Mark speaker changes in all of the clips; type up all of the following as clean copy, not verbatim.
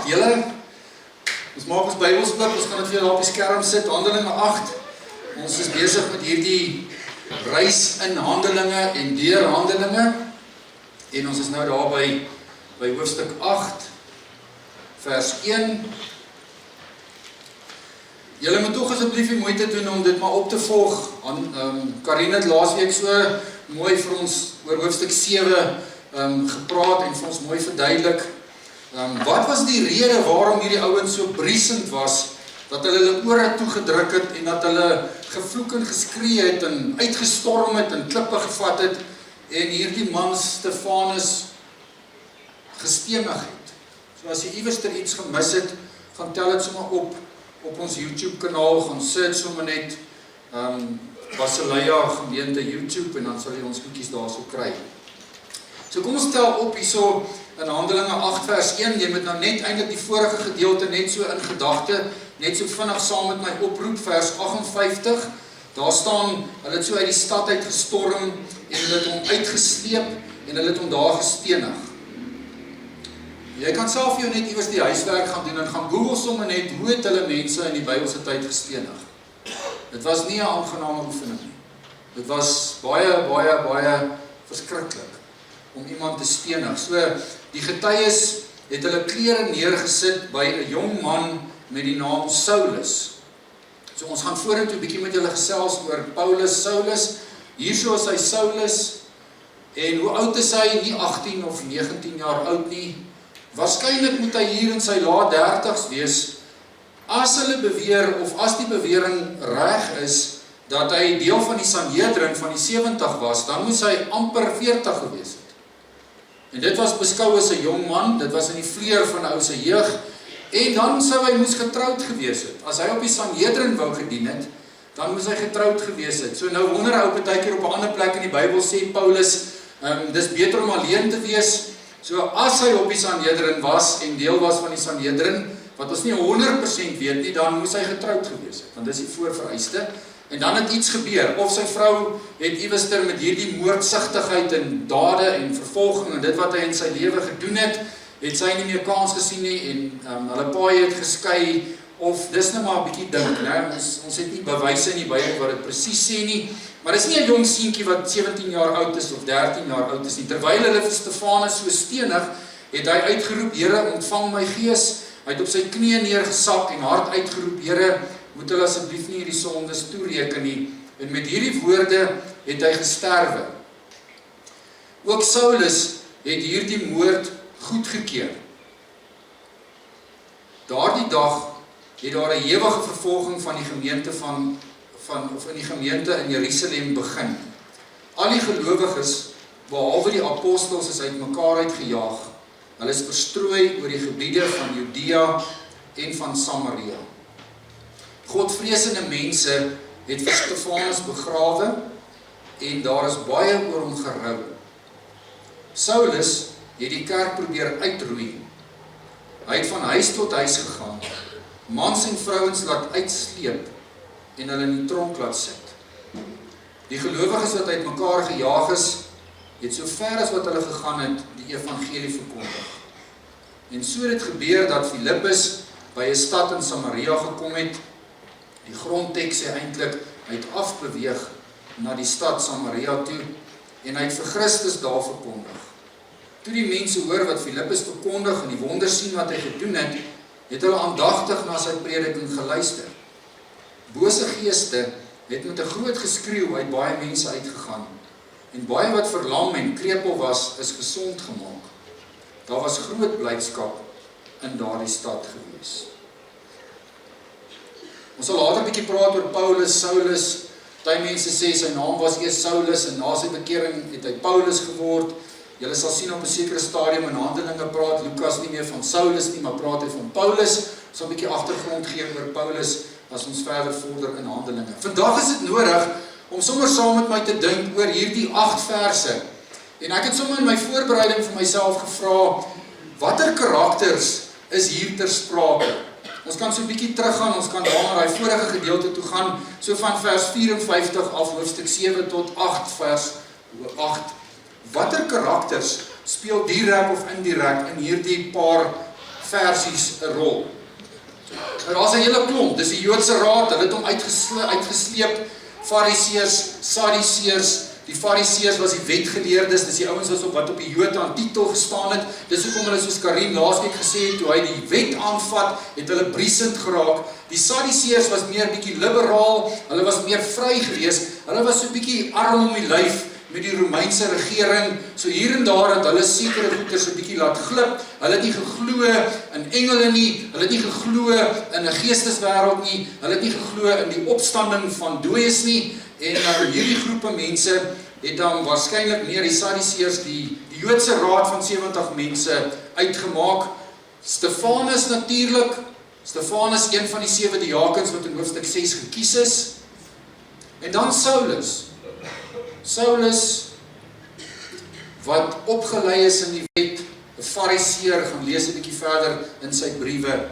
Speaker 1: 8, julle, ons maak ons Bybels oop, ons gaan dit vir julle op die skerm sit, Handelinge 8, ons is besig met hierdie reis in Handelinge en deur Handelinge, en ons is nou daar by hoofstuk 8, vers 1, julle moet toch asseblief die moeite doen om dit maar op te volg. Karin het laasweek so mooi vir ons oor hoofstuk 7 gepraat en vir ons mooi verduidelik. Wat was die rede waarom hierdie ouens so briesend was, dat hulle ore toegedruk het en dat hulle gevloek en geskree het en uitgestorm het en klippe gevat het en hierdie man Stefanus gestenig het. So as jy iewers iets gemis het, gaan tel het sommer op ons YouTube kanaal, gaan search sommer net Basileia gemeente YouTube en dan sal jy ons goedjies daar so kry. So kom ons tel op hierso in Handelinge 8 vers 1, jy moet nou net eintlik die vorige gedeelte net so in gedagte, net so vinnig saam met my oproep, vers 58, daar staan, hulle het so uit die stad uit gestorm en hulle het hom uitgesleep en hulle het hom daar gestenig. Jy kan self jou net iewers die huiswerk gaan doen en gaan Google sommer net hoe het hulle mense in die Bybelse tyd gestenig. Dit was nie 'n aangename oefening nie. Dit was baie verskriklik om iemand te stenig. So die getuies het hulle klere neergesit by 'n jong man met die naam Saulus. So ons gaan vorentoe 'n bietjie met julle gesels oor Paulus, Saulus. Hierso is hy Saulus en hoe oud is hy? Nie 18 of 19 jaar oud nie. Waarskynlik moet hy hier in sy laat 30's wees. As hulle beweer, of as die bewering reg is, dat hy deel van die Sanhedrin van die 70 was, dan moes hy amper 40 gewees het. En dit was beskou as 'n jong man, dit was in die vleur van 'n ou se jeug, en dan sou hy moes getroud gewees het. As hy op die Sanhedrin wou gedien het, dan moes hy getroud gewees het. So nou wonder ou partykeer op 'n ander plek in die Bybel sê Paulus, dis beter om alleen te wees. So as hy op die Sanhedrin was en deel was van die Sanhedrin, wat ons nie 100% weet nie, dan moes hy getroud gewees het, want dis die voorvereiste. En dan het iets gebeur, of sy vrou het iewester met hierdie moordsigtigheid en dade en vervolging en dit wat hy in sy lewe gedoen het sy nie meer kans gesien nie en hulle paai het geskei, of dis nou maar 'n bietjie dink, nou, ons het nie bewyse in die Bybel wat dit presies sê nie, maar dis nie 'n jong seentjie wat 17 jaar oud is of 13 jaar oud is nie. Terwyl hulle vir Stefanus so stenig, het hy uitgeroep, Here, ontvang my gees. Hy het op sy knieë neergesak en hard uitgeroep, Here, moet hulle asseblief nie hierdie sondes toereken nie. En met hierdie woorde het hy gesterwe. Ook Saulus het hierdie moord goedgekeur. Daardie dag het daar 'n ewige vervolging van die gemeente of in die gemeente in Jerusalem begin. Al die gelowiges, behalwe die apostels, is uitmekaar uitgejaag. Hulle is verstrooi oor die gebiede van Judea en van Samaria. Godvreesende mense het vir Stefanus begrawe en daar is baie oor hom gerou. Saulus het die kerk probeer uitroei. Hy het van huis tot huis gegaan, mans en vrouens laat uitsleep en hulle in die tronk laat sit. Die gelowiges wat uitmekaar gejaag is, het so ver as wat hulle gegaan het, die evangelie verkondig. En so het dit gebeur dat Filippus by 'n stad in Samaria gekom het. Die grondteks sê eintlik, hy het afbeweeg na die stad Samaria toe en hy het vir Christus daar verkondig. Toe die mense hoor wat Filippus verkondig en die wonders sien wat hy gedoen het hulle aandagtig na sy prediking geluister. Bose geeste het met 'n groot geskreeu uit baie mense uitgegaan en baie wat verlam en krepeel was, is gesond gemaak. Daar was groot blydskap in daardie stad gewees. Ons sal later 'n bietjie praat oor Paulus, Saulus. Party mense sê sy naam was eers Saulus en na sy bekering het hy Paulus geword. Julle sal sien op 'n sekere stadium in Handelinge praat Lukas nie meer van Saulus nie, maar praat hy van Paulus. Ons sal 'n bietjie agtergrond gee oor Paulus as ons verder vorder in Handelinge. Vandag is dit nodig om sommer saam met my te dink oor hierdie 8 verse. En ek het sommer in my voorbereiding vir myself gevra, watter karakters is hier ter sprake? Ons kan so 'n bietjie teruggaan, ons kan daar na die vorige gedeelte toe gaan, so van vers 54 af hoofstuk 7 tot 8 vers 8. Watter karakters speel direk of indirek in hierdie paar versies 'n rol. Daar's 'n hele klomp, dis die Joodse raad, hulle het hom uitgesleep, Fariseërs, Sadduseërs. Die Fariseërs was die wetgeleerdes, dis die ouens wat op die Jode aan titel gestaan het. Dis hoekom hulle soos Karim laasweek gesê het, toe hy die wet aanvat, het hulle briesend geraak. Die Sadduseërs was meer bietjie liberaal, hulle was meer vry geweest, hulle was so bietjie arm om die lyf met die Romeinse regering, so hier en daar het hulle sekere goeie so bietjie laat glip, hulle het nie geglo in engele nie, hulle het nie geglo in 'n geesteswêreld nie, hulle het nie geglo in die opstanding van dooies nie, en hierdie groepe mense het dan waarskynlik meer die Sadduseërs, die Joodse raad van 70 mense uitgemaak. Stefanus natuurlik, Stefanus een van die 7 diakens wat in hoofstuk 6 gekies is, en dan Saulus, wat opgelei is in die wet, 'n Fariseer, gaan lees 'n bietjie verder in sy briewe.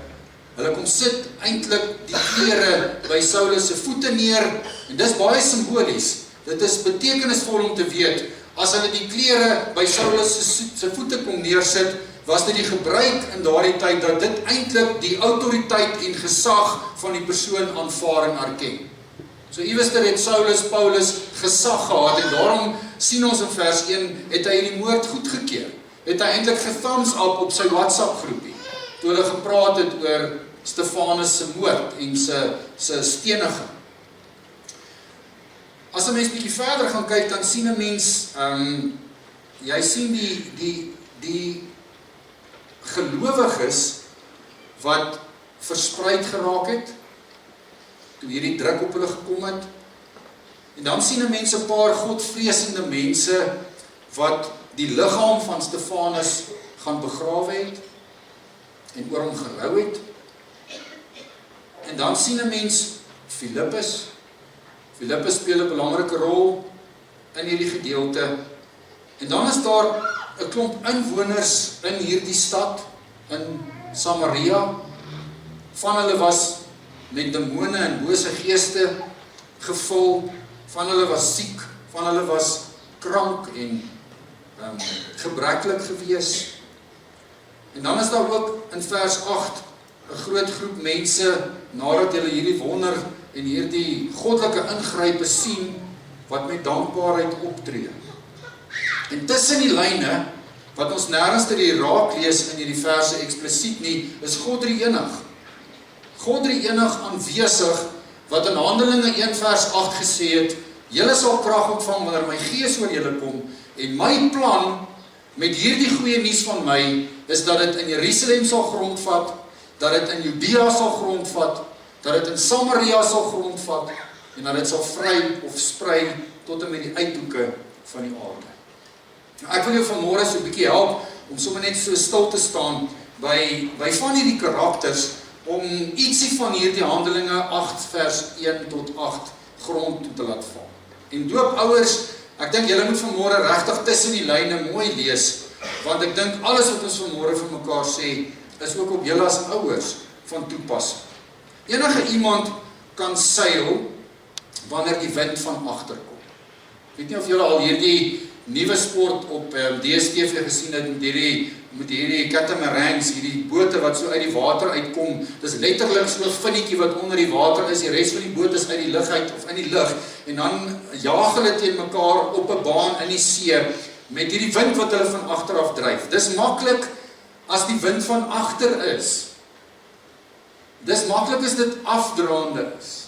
Speaker 1: Hulle kom sit eintlik die klere by Saulus se voete neer, en dis baie simbolies. Dit is betekenisvol om te weet, as hulle die klere by Saulus se voete kom neersit, was dit die gebruik in daardie tyd dat dit eintlik die autoriteit en gesag van die persoon aanvaar en erken. So iewester het Paulus gesag gehad, en daarom sien ons in vers 1, het hy die moord goedgekeur. Het hy eintlik gethumbs up op sy WhatsApp groepie, toe hulle gepraat het oor Stefanus se moord en sy steniging. As 'n mens bietjie verder gaan kyk, dan sien 'n mens, jy sien die gelowiges wat verspreid geraak het, toe hierdie druk op hulle gekom het. En dan sien 'n mens 'n paar godvreesende mense wat die liggaam van Stefanus gaan begrawe het en oor hom gerou het. En dan sien 'n mens Filippus. Filippus speel 'n belangrike rol in hierdie gedeelte. En dan is daar 'n klomp inwoners in hierdie stad, in Samaria. Van hulle was met demone en bose geeste gevul, van hulle was siek, van hulle was krank en gebreklik gewees. En dan is daar ook in vers 8 'n groot groep mense, nadat hulle hierdie wonder en hierdie goddelike ingrype sien, wat met dankbaarheid optree. En tussen die lyne, wat ons nêrens te die raak lees in hierdie verse eksplisiet nie, is God drie-enig. God drie-enig aanwesig, wat in Handelinge 1 vers 8 gesê het, julle sal krag ontvang wanneer my gees oor julle kom, en my plan met hierdie goeie nuus van my, is dat dit in Jerusalem sal grondvat, dat dit in Judea sal grondvat, dat dit in Samaria sal grondvat, en dat dit sal vry of sprei tot en met die uithoeke van die aarde. Nou, ek wil jou vanmôre so 'n bietjie help, om sommer net so stil te staan, by van hierdie karakters, om ietsie van hierdie Handelinge 8 vers 1 tot 8 grond toe te laat val. En doopouers, ek dink julle moet vanmôre regtig tussen die lyne mooi lees, want ek dink alles wat ons vanmôre vir mekaar sê, is ook op julle as ouers van toepassing. Enige iemand kan seil wanneer die wind van agter kom. Ek weet nie of julle al hierdie nuwe sport op DStv gesien het, met hierdie catamarans, hierdie bote wat so uit die water uitkom. Dis letterlik so 'n vinnetjie wat onder die water is, die res van die boot is uit die lug uit, of in die lug, en dan jaag hulle teen mekaar op 'n baan in die see, met hierdie wind wat hulle van agter af dryf. Dis maklik as die wind van agter is. Dis maklik as dit afdraande is.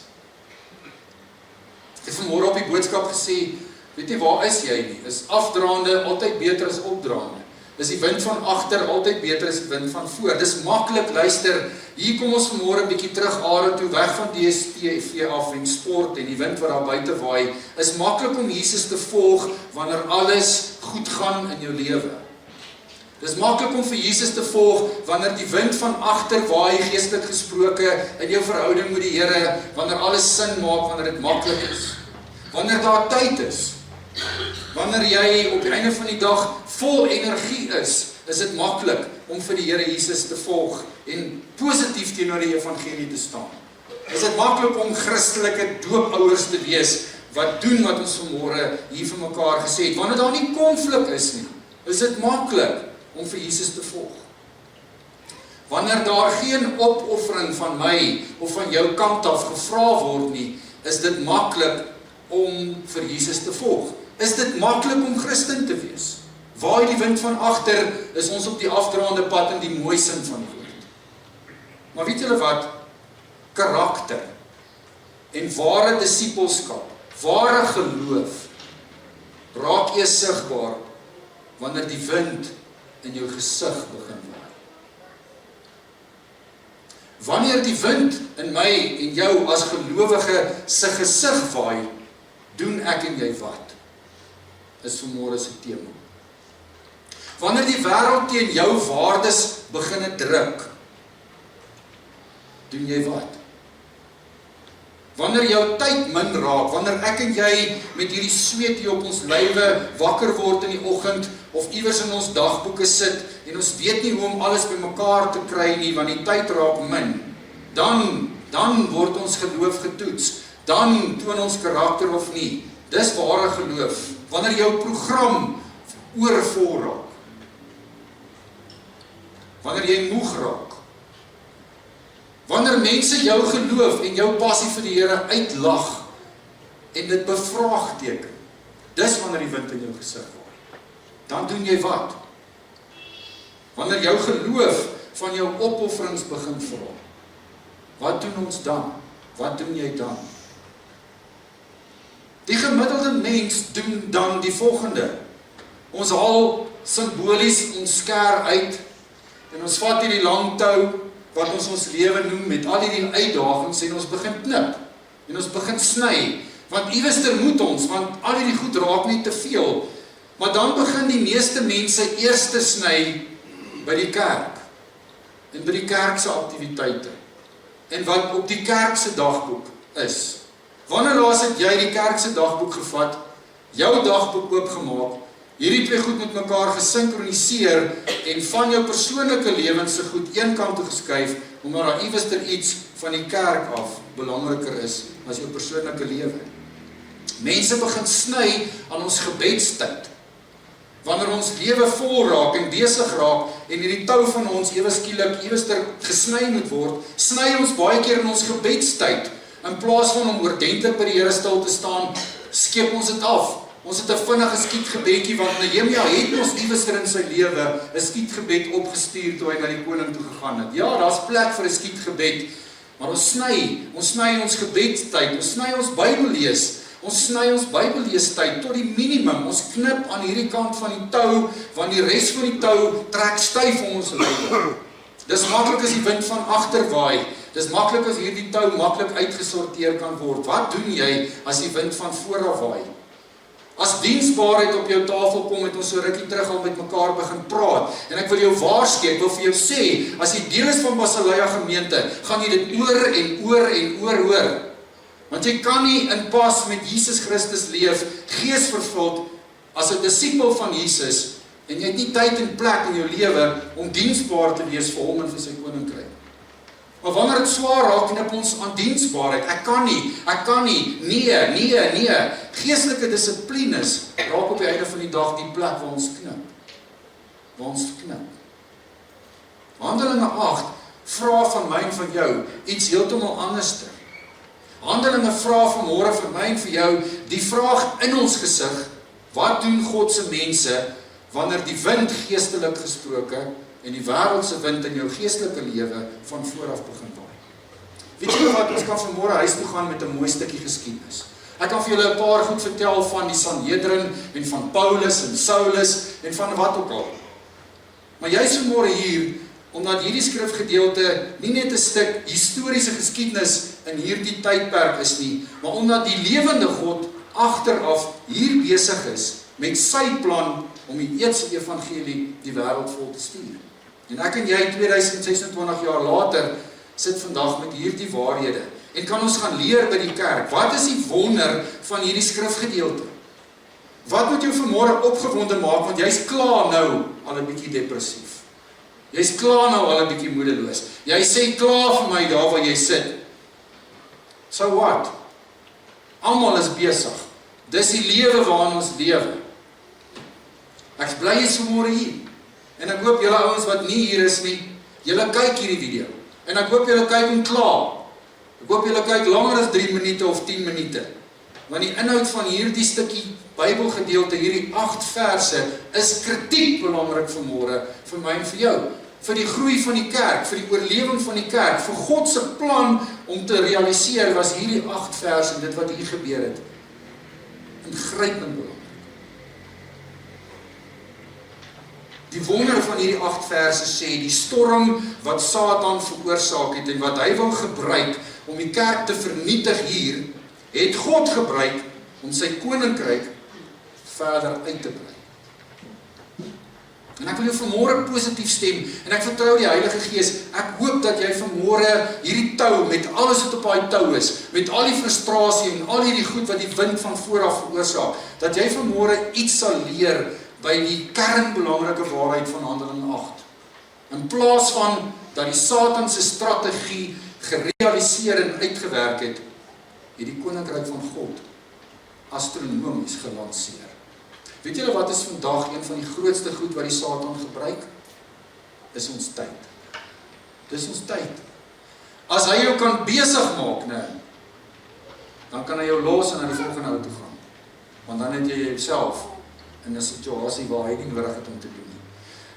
Speaker 1: Ek het vanmôre op die boodskap gesê, weet jy, waar is jy nie? Is afdraande altyd beter as opdraande? Is die wind van agter altyd beter as die wind van voor? Dis maklik, luister, hier kom ons vanmôre 'n bietjie terug aarde toe, weg van DStv af en sport en die wind wat daar buite waai. Is maklik om Jesus te volg wanneer alles goed gaan in jou lewe. Dis maklik om vir Jesus te volg wanneer die wind van agter waai, geestelik gesproke, in jou verhouding met die Here, wanneer alles sin maak, wanneer dit maklik is. Wanneer daar tyd is, wanneer jy op die einde van die dag vol energie is dit maklik om vir die Here Jesus te volg en positief teenoor die evangelie te staan. Is dit maklik om Christelike doopouers te wees, wat doen wat ons vanmôre hier vir mekaar gesê het. Wanneer daar nie konflik is nie, is dit maklik om vir Jesus te volg. wanneer daar geen opoffering van my of van jou kant af gevra word nie, is dit maklik om vir Jesus te volg. Is dit maklik om Christen te wees? Waai die wind van agter, is ons op die afdraande pad in die mooi sin van die woord. Maar weet julle wat? Karakter en ware disippelskap, ware geloof, raak eers sigbaar wanneer die wind in jou gesig begin waai. Wanneer die wind in my en jou as gelowige se gesig waai, doen ek en jy wat? Is vanmôre se tema. Wanneer die wêreld teen jou waardes begin druk, doen jy wat? Wanneer jou tyd min raak, wanneer ek en jy met hierdie sweet hier op ons lywe wakker word in die oggend, of iewers in ons dagboeke sit, en ons weet nie hoe om alles bymekaar te kry nie, want die tyd raak min, dan word ons geloof getoets, dan toon ons karakter of nie. Dis ware geloof, wanneer jou program oorvol raak, wanneer jy moeg raak, wanneer mense jou geloof en jou passie vir die Here uitlag en dit bevraagteken, dis wanneer die wind in jou gesig waai. Dan doen jy wat? Wanneer jou geloof van jou opofferings begin vra, wat doen ons dan? Wat doen jy dan? Die gemiddelde mens doen dan die volgende. Ons haal simbolies ons skêr uit en ons vat hierdie lang tou wat ons lewe noem met al hierdie uitdagings en ons begin knip en ons begin sny, want iewester moet ons, want al hierdie goed raak nie te veel, maar dan begin die meeste mense eers te sny by die kerk en by die kerk se aktiwiteite en wat op die kerk se dagboek is. Wanneer laas het jy die kerk se dagboek gevat, jou dagboek oopgemaak, hierdie twee goed met mekaar gesinkroniseer en van jou persoonlike lewens se goed een kant toe geskuif, omdat daar iewester iets van die kerk af belangriker is as jou persoonlike lewe. Mense begin sny aan ons gebedstyd. Wanneer ons lewe vol raak en besig raak en hierdie tou van ons ewe skielik iewester gesny moet word, sny ons baie keer in ons gebedstyd. In plaas van om oordentlik by die Here stil te staan, skep ons dit af. Ons het 'n vinnige skietgebedjie, want Nehemia het ons iewester in sy lewe 'n skietgebed opgestuur toe hy na die koning toe gegaan het. Ja, daar's plek vir 'n skietgebed, maar ons sny ons gebedstyd, ons sny ons Bybellees, ons sny ons Bybelleestyd tot die minimum. Ons knip aan hierdie kant van die tou, want die res van die tou trek styf om ons lywe. Dis maklik as die wind van agter waai. Dis maklik as hierdie tou maklik uitgesorteer kan word. Wat doen jy as die wind van voor af waai? As diensbaarheid op jou tafel kom, het ons so rukkie terug al met mekaar begin praat. En ek wil jou waarsku, ek wil vir jou sê, as jy deel is van Basileia gemeente, gaan jy dit oor en oor en oor hoor. Want jy kan nie in pas met Jesus Christus leef, geesvervuld, as 'n disipel van Jesus, en jy het nie tyd en plek in jou lewe om diensbaar te wees vir hom en vir sy koninkryk. Maar wanneer dit swaar raak, knip ons aan diensbaarheid. Ek kan nie, nee. Geestelike dissiplines raak op die einde van die dag die plek waar ons knip. Handelinge 8 vra van my en van jou iets heeltemal anderster. Handelinge vra vanmôre vir my en vir jou die vraag in ons gesig, wat doen God se mense wanneer die wind geestelik gesproke en die wêreldse wind in jou geestelike lewe van vooraf begin waai. Weet julle wat, ons kan vanmôre huis toe gaan met 'n mooi stukkie geskiedenis. Ek kan vir julle 'n paar goed vertel van die Sanhedrin en van Paulus en Saulus en van wat ook al. Maar jy is vanmôre hier omdat hierdie skrifgedeelte nie net 'n stuk historiese geskiedenis in hierdie tydperk is nie, maar omdat die lewende God agteraf hier besig is met sy plan om die Eetse evangelie die wêreld vol te stuur. En ek en jy 2026 jaar later sit vandag met hierdie waarhede en kan ons gaan leer by die kerk. Wat is die wonder van hierdie skrifgedeelte? Wat moet jou vanmôre opgewonde maak, want jy's klaar nou al 'n bietjie depressief. Jy's klaar nou al 'n bietjie moedeloos. Jy sê klaar vir my daar waar jy sit. So what? Almal is besig. Dis die lewe waarin ons lewe. Ek bly jy's vanmôre hier. En ek hoop julle ouens wat nie hier is nie, julle kyk hierdie video. En ek hoop julle kyk hom klaar. Ek hoop julle kyk langer as 3 minute of 10 minute. Want die inhoud van hierdie stukkie Bybelgedeelte, hierdie 8 verse, is kritiek belangrik vanmôre, vir my en vir jou. Vir die groei van die kerk, vir die oorlewing van die kerk, vir God se plan om te realiseer, was hierdie 8 verse en dit wat hier gebeur het, ingrypend belangrik. Die wonder van hierdie 8 verse sê, die storm wat Satan veroorsaak het en wat hy wil gebruik om die kerk te vernietig hier, het God gebruik om sy koninkryk verder uit te brei. En ek wil jou vanmôre positief stem, en ek vertrou die Heilige Gees, ek hoop dat jy vanmôre hierdie tou, met alles wat op daai tou is, met al die frustrasie en al hierdie goed wat die wind van vooraf veroorsaak, dat jy vanmôre iets sal leer by die kernbelangrike waarheid van Handelinge 8. In plaas van dat die Satan se strategie gerealiseer en uitgewerk het, het die koninkryk van God astronomies gelanseer. Weet julle wat is vandag een van die grootste goed wat die Satan gebruik? Is ons tyd. Dis ons tyd. As hy jou kan besig maak, dan kan hy jou los en na die volgende ou toe gaan. Want dan het jy jouself in 'n situasie waar hy nie nodig het om te doen nie.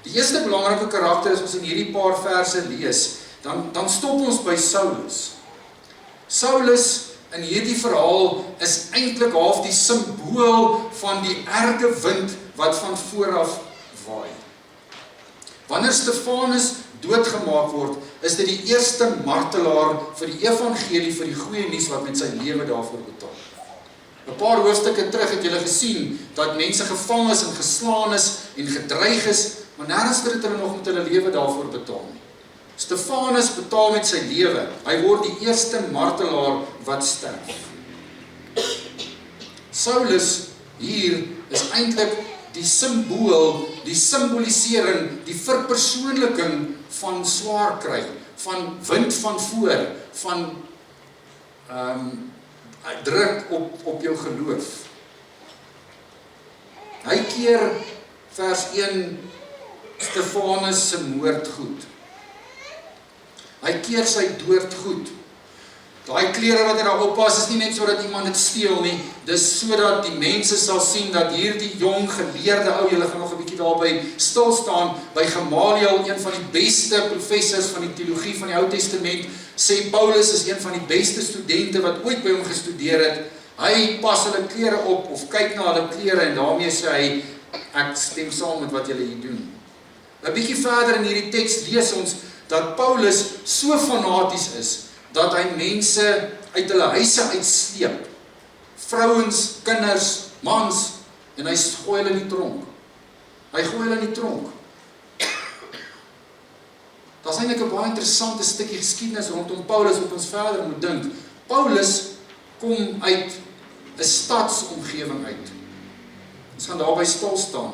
Speaker 1: Die eerste belangrike karakter is ons in hierdie paar verse lees, dan stop ons by Saulus. Saulus in hierdie verhaal is eintlik half die simbool van die erge wind wat van vooraf waai. Wanneer Stefanus doodgemaak word, is dit die eerste martelaar vir die evangelie, vir die goeie nuus wat met sy lewe daarvoor betaal. 'n Paar hoofstukke terug het julle gesien dat mense gevang is en geslaan is en gedreig is, maar nêrens het hulle nog met hulle lewe daarvoor betaal nie. Stefanus betaal met sy lewe. Hy word die eerste martelaar wat sterf. Saulus hier is eintlik die simbool, die simbolisering, die verpersoonliking van swaar kry, van wind van voor, van druk op jou geloof. Hy keer vers 1 Stefanus se moord goed. Hy keer sy dood goed. Daai klere wat hy daar oppas is nie net sodat iemand dit steel nie, dis sodat die mense sal sien dat hierdie jong geleerde ou, julle gaan nog 'n bietjie daarby stil staan, by Gamaliel, een van die beste professors van die teologie van die Ou Testament, sê Paulus is een van die beste studente wat ooit by hom gestudeer het. Hy pas hulle klere op of kyk na hulle klere en daarmee sê hy, ek stem saam met wat julle hier doen. 'n Bietjie verder in hierdie teks lees ons dat Paulus so fanaties is, dat hy mense uit hulle huise uitsleep, vrouens, kinders, mans, en hy gooi hulle in die tronk. Hy gooi hulle in die tronk. Daar is eintlik 'n baie interessante stukkie geskiedenis rondom Paulus wat ons verder moet dink. Paulus kom uit 'n stadsomgewing uit. Ons gaan daarby stil staan.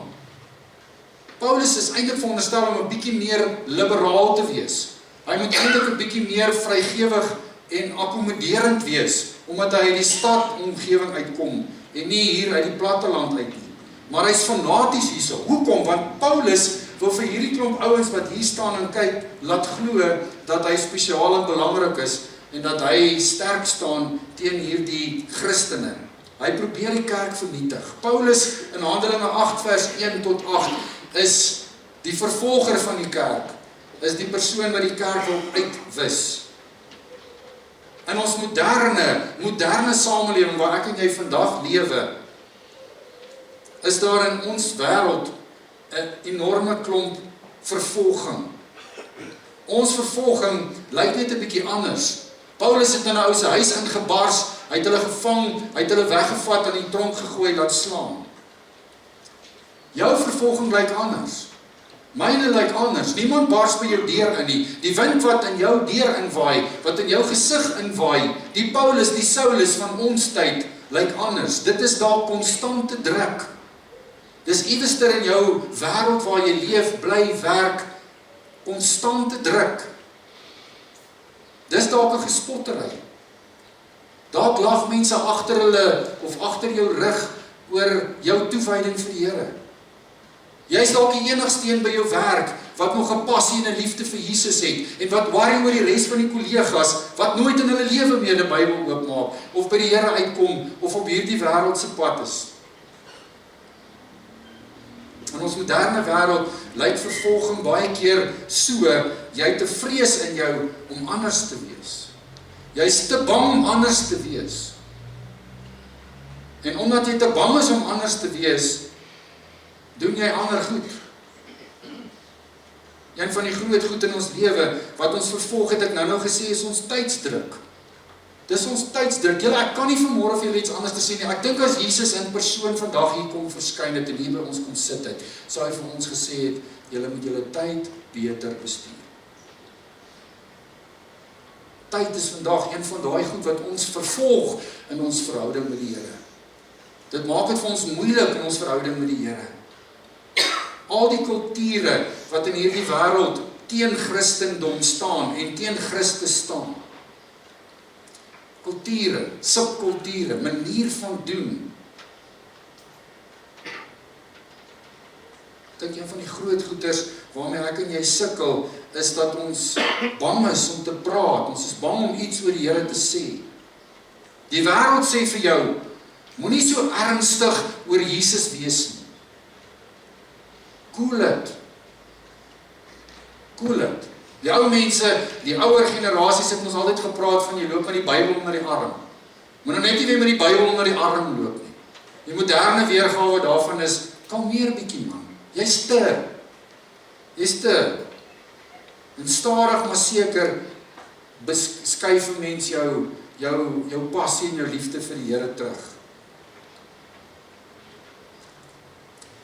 Speaker 1: Paulus is eintlik veronderstel om 'n bietjie meer liberaal te wees. Hy moet eintlik 'n bietjie meer vrygewig en akkommoderend wees, omdat hy uit die stadomgewing uitkom en nie hier uit die platteland uit nie. Maar hy's fanaties hierso. Hoekom? Want Paulus wil vir hierdie klomp ouens wat hier staan en kyk, laat glo dat hy spesiaal en belangrik is en dat hy sterk staan teen hierdie Christene. Hy probeer die kerk vernietig. Paulus in Handelinge 8 vers 1 tot 8 is die vervolger van die kerk, is die persoon wat die kerk wil uitwis. In ons moderne samelewing waar ek en jy vandag lewe, is daar in ons wêreld 'n enorme klomp vervolging. Ons vervolging lyk net 'n bietjie anders. Paulus het in 'n ou se huis ingebars, hy het hulle gevang, hy het hulle weggevat en in die tronk gegooi laat slaan. Jou vervolging lyk anders. Myne lyk anders. Niemand bars by jou deur in nie. Die wind wat in jou deur inwaai, wat in jou gesig inwaai, die Paulus, die Saulus van ons tyd, lyk anders. Dit is daar konstante druk. Dis iewester in jou wêreld waar jy leef, bly, werk, konstante druk. Dis dalk 'n gespottery. Dalk lag mense agter hulle of agter jou rug oor jou toewyding vir die Here. Jy is dalk die enigste een by jou werk wat nog 'n passie en 'n liefde vir Jesus het en wat worry oor die res van die kollegas wat nooit in hulle lewe meer die Bybel oopmaak of by die Here uitkom of op hierdie wêreld se pad is. In ons moderne wêreld lyk vervolging baie keer so, jy het 'n vrees in jou om anders te wees. Jy is te bang om anders te wees. En omdat jy te bang is om anders te wees, doen jy ander goed. Een van die groot goed in ons lewe, wat ons vervolg het, ek nou gesê, is ons tydsdruk. Dis ons tydsdruk. Julle, ek kan nie vanmôre vir julle iets anders te sê nie. Ek dink as Jesus in persoon vandag hier kom verskyn het en hier by ons kom sit het, sou hy vir ons gesê het, julle moet julle tyd beter bestuur. Tyd is vandag een van daai goed wat ons vervolg in ons verhouding met die Here. Dit maak dit vir ons moeilik in ons verhouding met die Here. Al die kulture wat in hierdie wêreld teen Christendom staan en teen Christus staan. Kulture, subkulture, manier van doen. Ek dink een van die groot goeters waarmee ek en jy sukkel, is dat ons bang is om te praat. Ons is bang om iets oor die Here te sê. Die wêreld sê vir jou, moenie so ernstig oor Jesus wees nie. Koel dit. Koel dit. Die ou mense, die ouer generasies het ons altyd gepraat van jy loop met die Bybel onder die arm. Moet nou net nie weer met die Bybel onder die arm loop nie. Die moderne weergawe daarvan is, kalmeer bietjie man. Jy's te. En stadig maar seker beskuif 'n mens jou passie en jou liefde vir die Here terug.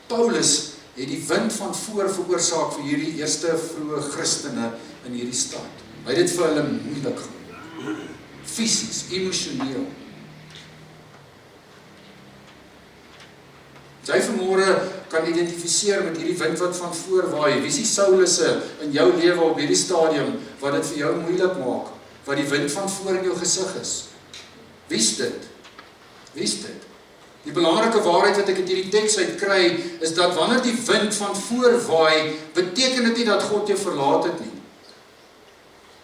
Speaker 1: Paulus het die wind van voor veroorsaak vir hierdie eerste vroeë Christene in hierdie stad. Hy het dit vir hulle moeilik gemaak. Fisies, emosioneel. Jy vanmôre kan identifiseer met hierdie wind wat van voor waai. Wie is die Saulusse in jou lewe op hierdie stadium wat dit vir jou moeilik maak? Wat die wind van voor in jou gesig is? Wie is dit? Wie is dit? Die belangrike waarheid wat ek uit hierdie teks uit kry, is dat wanneer die wind van voor waai, beteken dit nie dat God jou verlaat het nie.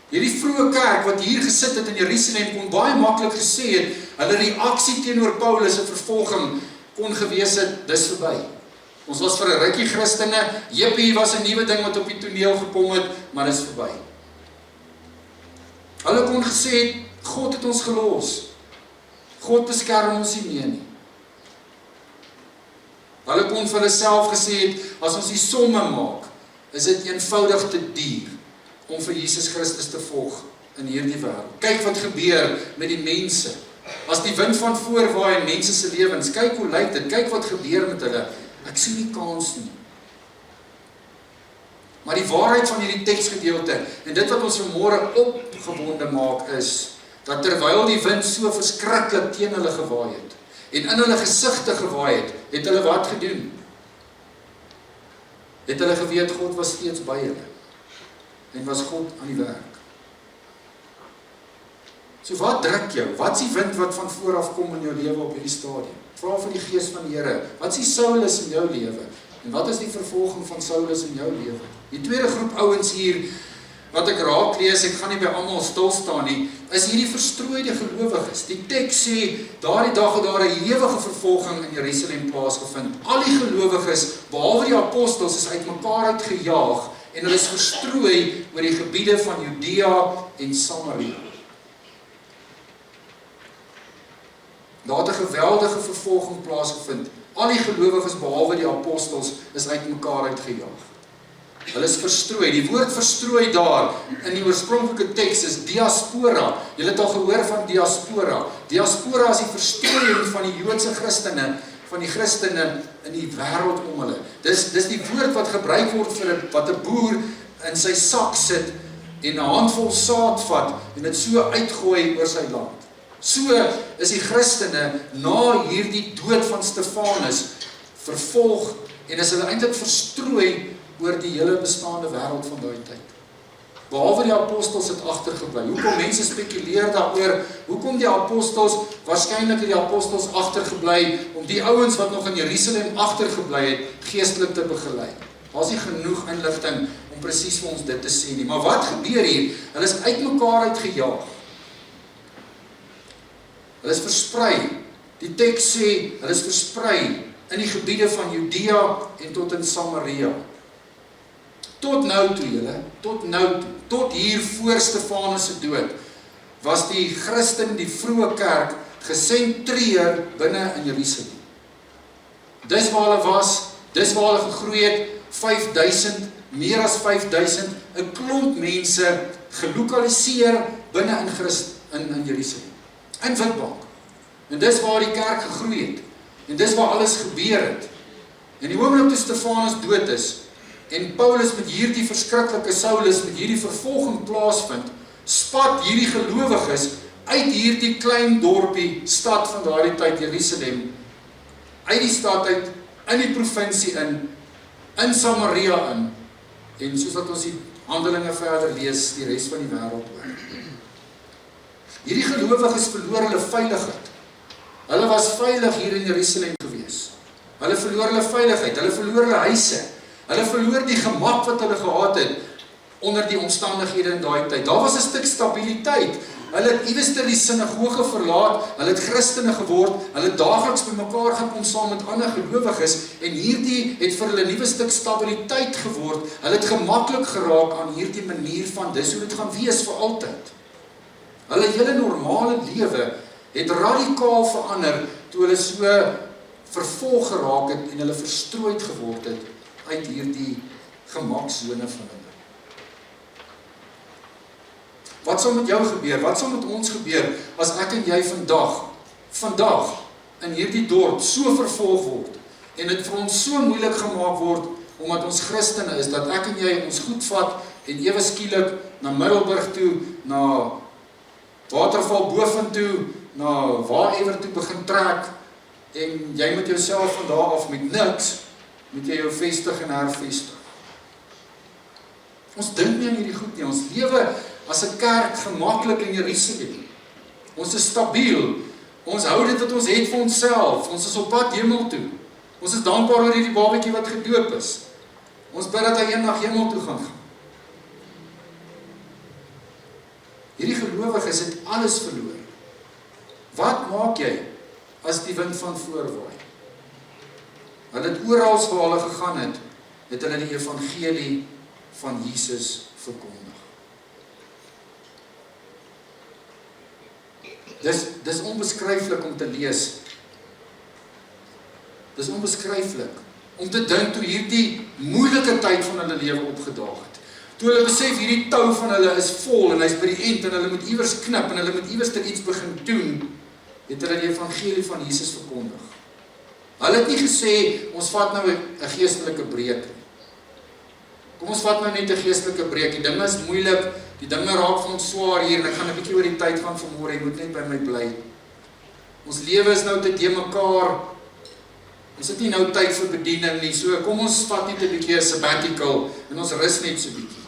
Speaker 1: Hierdie vroeë kerk wat hier gesit het in Jerusalem kon baie maklik gesê het, hulle reaksie teenoor Paulus se vervolging kon gewees het, dis verby. Ons was vir 'n rukkie Christene, jippie, was 'n nuwe ding wat op die toneel gekom het, maar dis verby. Hulle kon gesê het, God het ons gelos. God beskerm ons nie meer nie. Hulle kon vir hulle self gesê het, as ons die somme maak, is dit eenvoudig te duur om vir Jesus Christus te volg in hierdie wêreld. Kyk wat gebeur met die mense. As die wind van voor waai in mense se lewens, kyk hoe lyk dit, kyk wat gebeur met hulle. Ek sien nie kans nie. Maar die waarheid van hierdie teksgedeelte, en dit wat ons vanmôre opgewonde maak is, dat terwyl die wind so verskriklik teen hulle gewaai het, en in hulle gesigte gewaai het hulle wat gedoen? Het hulle geweet God was steeds by hulle, en was God aan die werk. So wat druk jou? Wat is die wind wat van vooraf kom in jou lewe op hierdie stadium? Vra vir die Gees van die Here, wat is die Saulus in jou lewe? En wat is die vervolging van Saulus in jou lewe? Die tweede groep ouens hier, wat ek raak lees, ek gaan nie by almal stil staan nie, is hierdie verstrooide gelowiges. Die teks sê, daardie dag het daar 'n ewige vervolging in Jerusalem plaasgevind. Al die gelowiges, behalwe die apostels, is uitmekaar uitgejaag, en hulle is verstrooi oor die gebiede van Judea en Samaria. Daar het 'n geweldige vervolging plaasgevind. Al die gelowiges behalwe die apostels is uitmekaar uitgejaag. Hulle is verstrooi. Die woord verstrooi daar in die oorspronklike teks is diaspora. Julle het al gehoor van diaspora. Diaspora is die verstrooiing van die Joodse Christene, van die Christene in die wêreld om hulle. Dis die woord wat gebruik word vir wat 'n boer in sy sak sit en 'n handvol saad vat en dit so uitgooi oor sy land. So is die Christene na hierdie dood van Stefanus vervolg en is hulle eintlik verstrooi oor die hele bestaande wêreld van daai tyd. behalwe die apostels het agtergebly. Hoekom mense spekuleer daaroor, hoekom die apostels, waarskynlik het die apostels agtergebly, om die ouens wat nog in Jerusalem agtergebly het, geestelik te begelei. Daar is nie genoeg inligting om presies vir ons dit te sê nie. Maar wat gebeur hier? Hulle is uitmekaar uitgejaag. Hulle is versprei. Die teks sê, hulle is versprei in die gebiede van Judea en tot in Samaria. Tot nou toe, julle, tot nou toe, tot hier voor Stefanus se dood, was die Christen, die vroeë kerk, gesentreer binne in Jerusalem. Dis waar hulle was, dis waar hulle gegroei het, 5000, meer as 5000, 'n klomp mense gelokaliseer binne in Jerusalem, in Witbank. En dis waar die kerk gegroei het, en dis waar alles gebeur het. En die oomblik toe Stefanus dood is, en Paulus met hierdie verskriklike Saulus, met hierdie vervolging plaasvind, spat hierdie gelowiges uit hierdie klein dorpie, stad van daardie tyd, Jerusalem, uit die stad uit, in die provinsie in Samaria in, en soos wat ons die Handelinge verder lees, die res van die wêreld oor. Hierdie gelowiges verloor hulle veiligheid. Hulle was veilig hier in Jerusalem gewees. Hulle verloor hulle veiligheid, hulle verloor hulle huise, hulle verloor die gemak wat hulle gehad het onder die omstandighede in daai tyd. Daar was 'n stuk stabiliteit. Hulle het iewester die sinagoge verlaat, hulle het Christene geword, hulle het daagliks bymekaar gekom saam met ander gelowiges en hierdie het vir hulle 'n nuwe stuk stabiliteit geword. Hulle het gemaklik geraak aan hierdie manier van dis hoe dit gaan wees vir altyd. Hulle hele normale lewe het radikaal verander toe hulle so vervolg geraak het en hulle verstrooid geword het uit hierdie gemaksone van hulle. Wat sal met jou gebeur? Wat sal met ons gebeur as ek en jy vandag in hierdie dorp so vervolg word en dit vir ons so moeilik gemaak word omdat ons Christene is, dat ek en jy ons goed vat en ewe skielik na Middelburg toe, na Waterval boventoe, na waarewer toe begin trek en jy met jouself van daar af met niks, moet jy jou vestig en hervestig. Ons dink nie aan hierdie goed nie, ons lewe as 'n kerk gemaklik in Jerusalem. Ons is stabiel, ons hou dit wat ons het vir onsself, ons is op pad hemel toe. Ons is dankbaar oor hierdie babatjie wat gedoop is. Ons bid dat hy eendag hemel toe gaan. Hierdie gelowiges het alles verloor. Wat maak jy as die wind van voorwaai? Hulle het oral waar hulle gegaan het hulle die evangelie van Jesus verkondig. Dis onbeskryflik om te lees. Dis onbeskryflik om te dink toe hierdie moeilike tyd van hulle lewe opgedaag het. Toe hulle besef hierdie tou van hulle is vol en hy's by die end en hulle moet iewers knip en hulle moet iewers iets begin doen, het hulle die evangelie van Jesus verkondig. Hulle het nie gesê, ons vat nou 'n geestelike breek. Kom ons vat nou net 'n geestelike breek, die dinge is moeilik, die dinge raak vir ons swaar hier, en ek gaan 'n bietjie oor die tyd gaan vanmôre, jy moet net by my bly. Ons lewe is nou te de mekaar, ons het nie nou tyd vir bediening nie, so kom ons vat net 'n bietjie 'n sabbatical, en ons rus net so bietjie.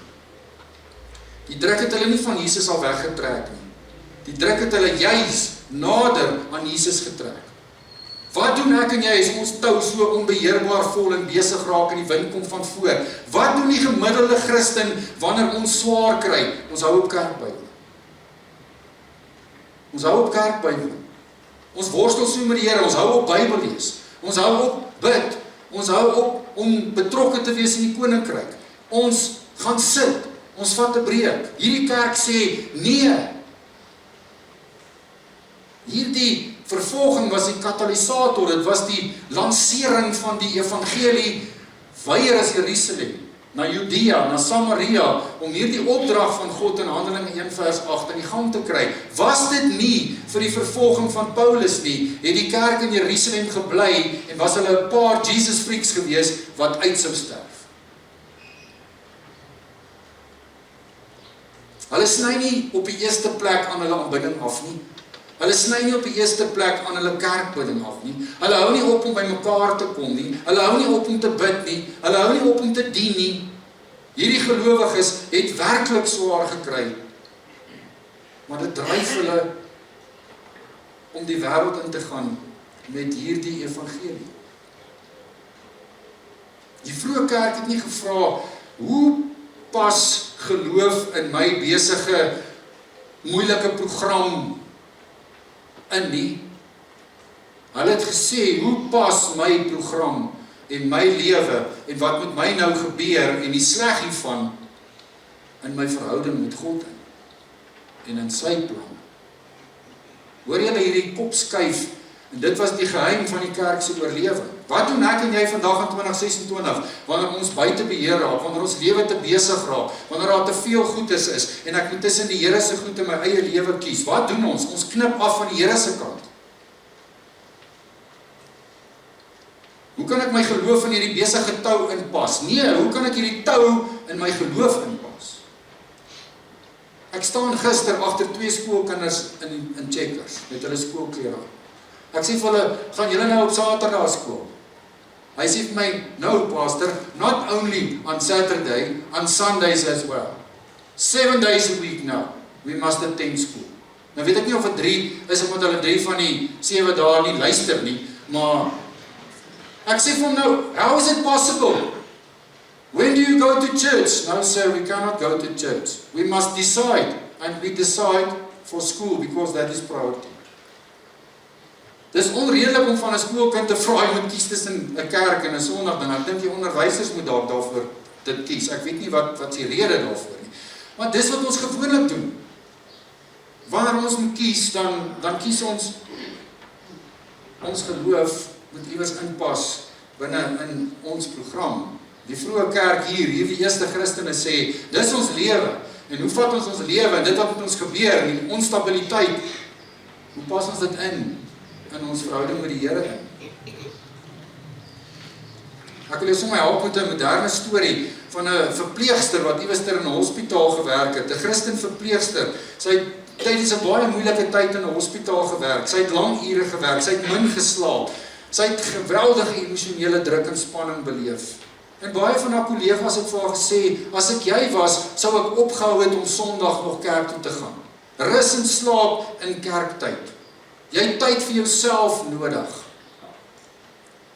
Speaker 1: Die druk het hulle nie van Jesus al weggetrek nie. Die druk het hulle juis nader aan Jesus getrek. Wat doen ek en jy as ons tou so onbeheerbaar vol en besig raak en die wind kom van voor? Wat doen die gemiddelde Christen wanneer ons swaar kry? Ons hou op kerkbybel. Ons hou op kerkbybel. Ons worstel so met die Here, ons hou op Bybel lees. Ons hou op bid. Ons hou op om betrokke te wees in die koninkryk. Ons gaan sit. Ons vat 'n breek. Hierdie kerk sê nee. Hierdie vervolging was die katalisator, dit was die lansering van die evangelie weier as Jerusalem, na Judea, na Samaria, om hierdie opdrag van God in Handelinge 1 vers 8 in die gang te kry. Was dit nie vir die vervolging van Paulus nie, het die kerk in Jerusalem gebly en was hulle 'n paar Jesus freaks gewees wat uit sou sterf. Hulle sny nie op die eerste plek aan hulle aanbidding af nie. Hulle sny nie op die eerste plek aan hulle kerkbidding af nie. Hulle hou nie op om by mekaar te kom nie. Hulle hou nie op om te bid nie. Hulle hou nie op om te dien nie. Hierdie gelowiges het werklik swaar gekry, maar dit dryf hulle om die wêreld in te gaan met hierdie evangelie. Die vroeë kerk het nie gevra, hoe pas geloof in my besige, moeilike program in nie. Hulle het gesê, hoe pas my program en my lewe en wat met my nou gebeur en die sleg hiervan in my verhouding met God en in sy plan. Hoor julle hierdie kop skuif, en dit was die geheim van die kerk se oorlewing. Wat doen ek en jy vandag in 2026, wanneer ons buite beheer raak, wanneer ons lewe te besig raak, wanneer daar te veel goedes is, en ek moet tussen die Here se goed en my eie lewe kies? Wat doen ons? Ons knip af van die Here se kant. Hoe kan ek my geloof in hierdie besige tou inpas? Nee, hoe kan ek hierdie tou in my geloof inpas? Ek staan gister agter 2 skoolkinders in Checkers, met hulle skoolklere aan. Ek sê vir hulle, gaan julle nou op Saterdag skool? Hy sê vir my, no pastor, not only on Saturday, on Sundays as well. 7 days a week now, we must attend school. Nou weet ek nie of het 3 is, omdat hulle 3 van die 7 dae nie luister nie, maar ek sê vir hom nou, how is it possible? When do you go to church? No sir, we cannot go to church. We must decide, and we decide for school, because that is priority. Dis onredelik om van 'n skoolkind te vra, jy moet kies tussen 'n kerk en 'n Sondag, en ek dink die onderwysers moet daarvoor dit kies. Ek weet nie wat die rede daarvoor nie. Maar dis wat ons gewoonlik doen. Wanneer ons moet kies, dan kies ons geloof moet iewers inpas binne in ons program. Die vroeë kerk hierdie eerste Christene sê, dis ons lewe. En hoe vat ons lewe? En dit wat met ons gebeur, en die onstabiliteit, hoe pas ons dit in ons verhouding met die Here in? Ek wil jou sommer help met 'n moderne storie van 'n verpleegster wat iewester in 'n hospitaal gewerk het, 'n Christen verpleegster. Sy het tydens 'n baie moeilike tyd in 'n hospitaal gewerk. Sy het lang ure gewerk, sy het min geslaap. Sy het geweldige emosionele druk en spanning beleef. En baie van haar kollegas het vir haar gesê, as ek jy was, sou ek opgehou het om Sondag nog kerk toe te gaan. Rus en slaap in kerktyd. Jy het tyd vir jouself nodig.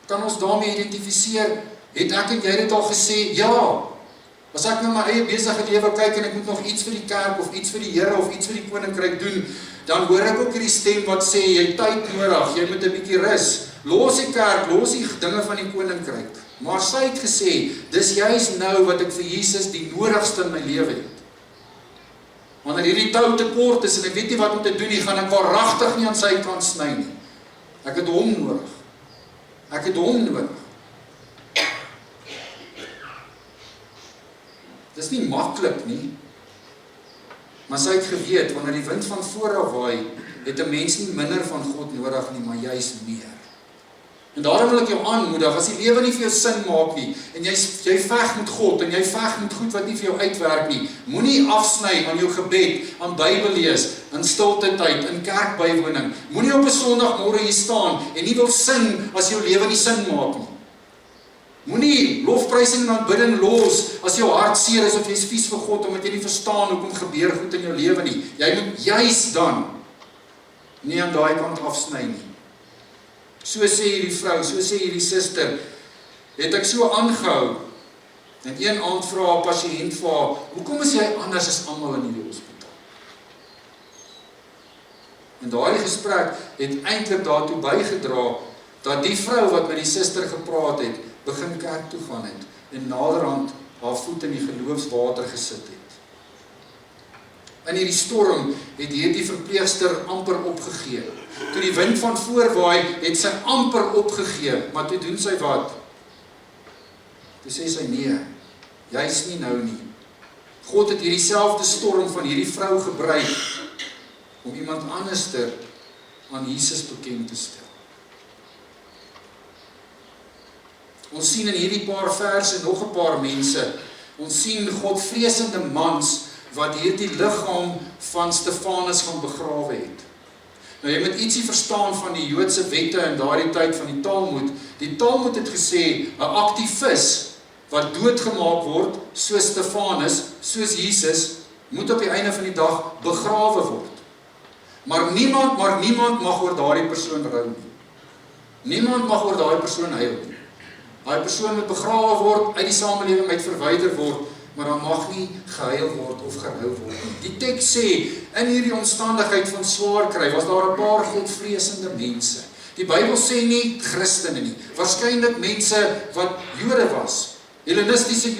Speaker 1: Kan ons daarmee identifiseer? Het ek en jy dit al gesê? Ja. As ek na my eie besige lewe kyk en ek moet nog iets vir die kerk of iets vir die Here of iets vir die koninkryk doen, dan hoor ek ook hierdie stem wat sê, jy het tyd nodig, jy moet 'n bietjie rus. Los die kerk, los die dinge van die koninkryk. Maar sy het gesê, dis juist nou wat ek vir Jesus die nodigste in my lewe het. Wanneer hierdie tou te kort is en ek weet nie wat om te doen nie, gaan ek waaragtig nie aan sy kant sny nie. Ek het hom nodig. Ek het hom nodig. Dis nie maklik nie. Maar sy het geweet, wanneer die wind van voor af waai, het 'n mens nie minder van God nodig nie, maar juist meer. En daarom wil ek jou aanmoedig, as die lewe nie vir jou sin maak nie, en jy veg met God, en jy veg met goed wat nie vir jou uitwerk nie, moenie afsny aan jou gebed, aan Bybellees, in stilte tyd, in kerkbywoning. Moenie op 'n Sondagmôre hier staan, en nie wil sing, as jou lewe nie sin maak nie. Moenie lofprysing en aanbidding los, as jou hart seer is, of jy is vies vir God, omdat jy nie verstaan, hoekom gebeur goed in jou lewe nie. Jy moet juist dan, nie aan daai kant afsny nie. So sê hierdie vrou, so sê hierdie suster, het ek so aangehou, en een aand vra 'n pasiënt vir haar, hoekom is jy anders as almal in die hospitaal? En daardie gesprek het eintlik daartoe bygedra, dat die vrou wat met die suster gepraat het, begin kerk toe gaan het, en naderhand haar voet in die geloofswater gesit het. In hierdie storm het hierdie verpleegster amper opgegee. Toe die wind van voorwaai, het sy amper opgegee, maar toe doen sy wat? Toe sê sy, nee, jy's nie nou nie. God het hierdie selfde storm van hierdie vrou gebruik, om iemand anderster aan Jesus bekend te stel. Ons sien in hierdie paar verse nog 'n paar mense, ons sien Godvreesende mans, wat hierdie liggaam van Stefanus gaan begrawe het. Nou jy moet ietsie verstaan van die Joodse wette in daardie tyd van die Talmud. Die Talmud het gesê, 'n aktivis wat doodgemaak word, soos Stefanus, soos Jesus, moet op die einde van die dag begrawe word. Maar niemand mag oor daardie persoon rou nie. Niemand mag oor daardie persoon huil nie. Daardie persoon moet begrawe word, uit die samelewing uit verwyder word, maar dan mag nie gehuil word of gerou word nie. Die teks sê, in hierdie omstandigheid van swaar kry, was daar 'n paar godvreesende mense. Die Bybel sê nie Christene nie, waarskynlik mense wat Jode was, Hellenistiese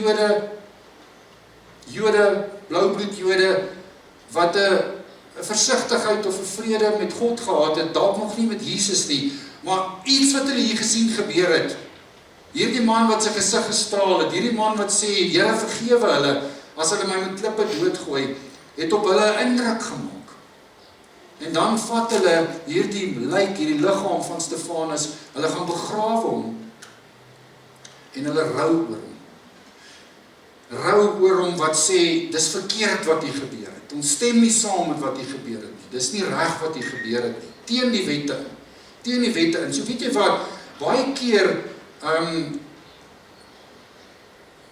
Speaker 1: Jode, bloubloed Jode, wat 'n versigtigheid of 'n vrede met God gehad het, dalk nog nie met Jesus nie, maar iets wat hulle hier gesien gebeur het, hierdie man wat sy gesig gestraal het, hierdie man wat sê, Here vergewe hulle, as hulle my met klippe doodgooi, het op hulle 'n indruk gemaak. En dan vat hulle hierdie lijk, hierdie liggaam van Stefanus, hulle gaan begrawe hom, en hulle rou oor hom. Rou oor hom wat sê, dis verkeerd wat hier gebeur het. Ons stem nie saam met wat hier gebeur het nie. Dis nie reg wat hier gebeur het nie. Teen die wette in. Teen die wette in. So weet jy wat, baie keer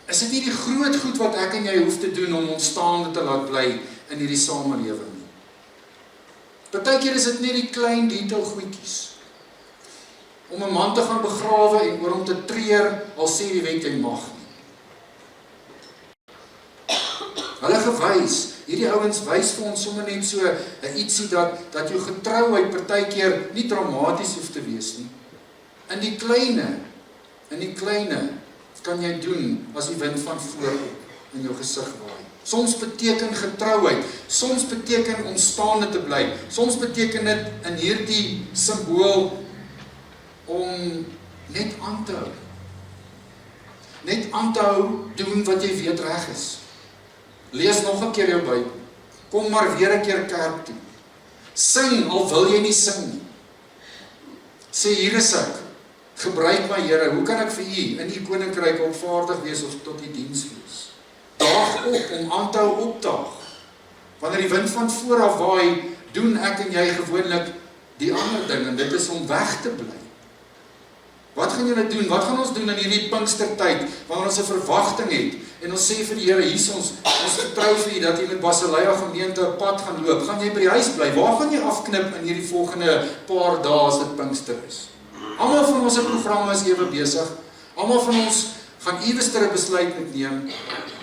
Speaker 1: is dit nie die groot goed wat ek en jy hoef te doen om ons staande te laat bly in hierdie samelewing nie. Partykeer is dit net die klein detail goedjies. Om 'n man te gaan begrawe en oor hom te treur, al sê die wet jy mag nie. Hulle gewys, hierdie ouens wys vir ons sommer net so 'n ietsie dat jou getrouheid partykeer nie dramaties hoef te wees nie. In die kleine kan jy doen as die wind van voor in jou gesig waai. Soms beteken getrouheid, soms beteken om staande te bly, soms beteken dit in hierdie simbool om net aan te hou. Net aan te hou, doen wat jy weet reg is. Lees nog 'n keer jou Bybel. Kom maar weer 'n keer kerk toe. Sing, al wil jy nie sing nie. Sê, hier is ek. Gebruik my Here, hoe kan ek vir u in u koninkryk opvaardig wees of tot die diens wees? Daag op, om aan te hou opdaag. Wanneer die wind van voor af waai, doen ek en jy gewoonlik die ander ding, en dit is om weg te bly. Wat gaan julle doen? Wat gaan ons doen in hierdie Pinkstertyd, wanneer ons 'n verwagting het, en ons sê vir die Here, hier is ons vertrou vir u, dat u met Basileia gemeente 'n pad gaan loop. Gaan jy by die huis bly? Waar gaan jy afknip in hierdie volgende paar dae as dit Pinkster is? Almal van ons programme is ewe besig. Almal van ons gaan iewers 'n besluit moet neem.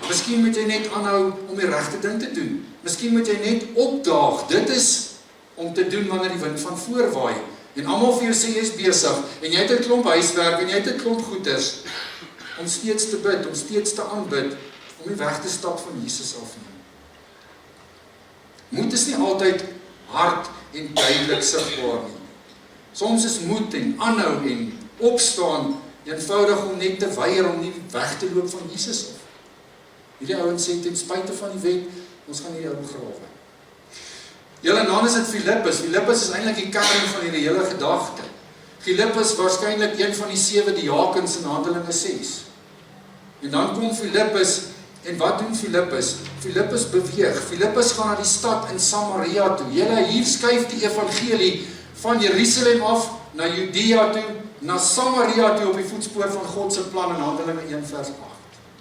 Speaker 1: Miskien moet jy net aanhou om die regte ding te doen. Miskien moet jy net opdaag. Dit is om te doen wanneer die wind van voor waai. En almal vir jou sê jy is besig, en jy het 'n klomp huiswerk, en jy het 'n klomp goeders, om steeds te bid, om steeds te aanbid, om nie weg te stap van Jesus af nie. Moed is nie altyd hard en duidelik sigbaar nie. Soms is moed en aanhou en opstaan eenvoudig om net te weier om nie weg te loop van Jesus af. Hierdie ouens sê ten spyte van die wet, ons gaan hierdie ou begrawe. Julle naam is dit Filippus. Filippus is eintlik die kern van hierdie hele gedagte. Filippus waarskynlik een van die 7 diakens in Handelinge 6. En dan kom Filippus, en wat doen Filippus? Filippus beweeg. Filippus gaan na die stad in Samaria toe. Julle, hier skuif die evangelie van Jerusalem af na Judea toe, na Samaria toe op die voetspoor van God se plan in Handelinge 1 vers 8.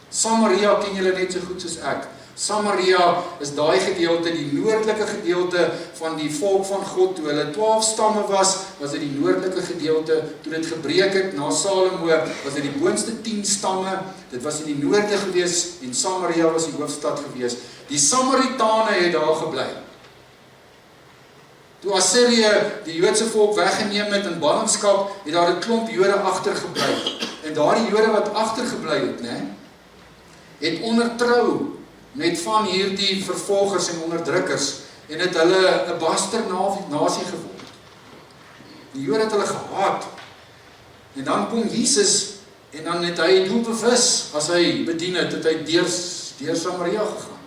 Speaker 1: Samaria ken julle net so goed soos ek. Samaria is daai gedeelte, die noordelike gedeelte van die volk van God. Toe hulle 12 stamme was dit die noordelike gedeelte. Toe dit gebreek het na Salomo, was dit die boonste 10 stamme. Dit was in die noorde gewees en Samaria was die hoofstad gewees. Die Samaritane het daar gebly. Toe Assirië die Joodse volk weggeneem het in ballingskap, het daar 'n klomp Jode agtergebly. En daardie Jode wat agtergebly het, het ondertrou met van hierdie vervolgers en onderdrukkers, en het hulle 'n basternasie geword. Die Jode het hulle gehaat. En dan kom Jesus, en dan het hy doelbewus, as hy bedien het hy deur Samaria gegaan.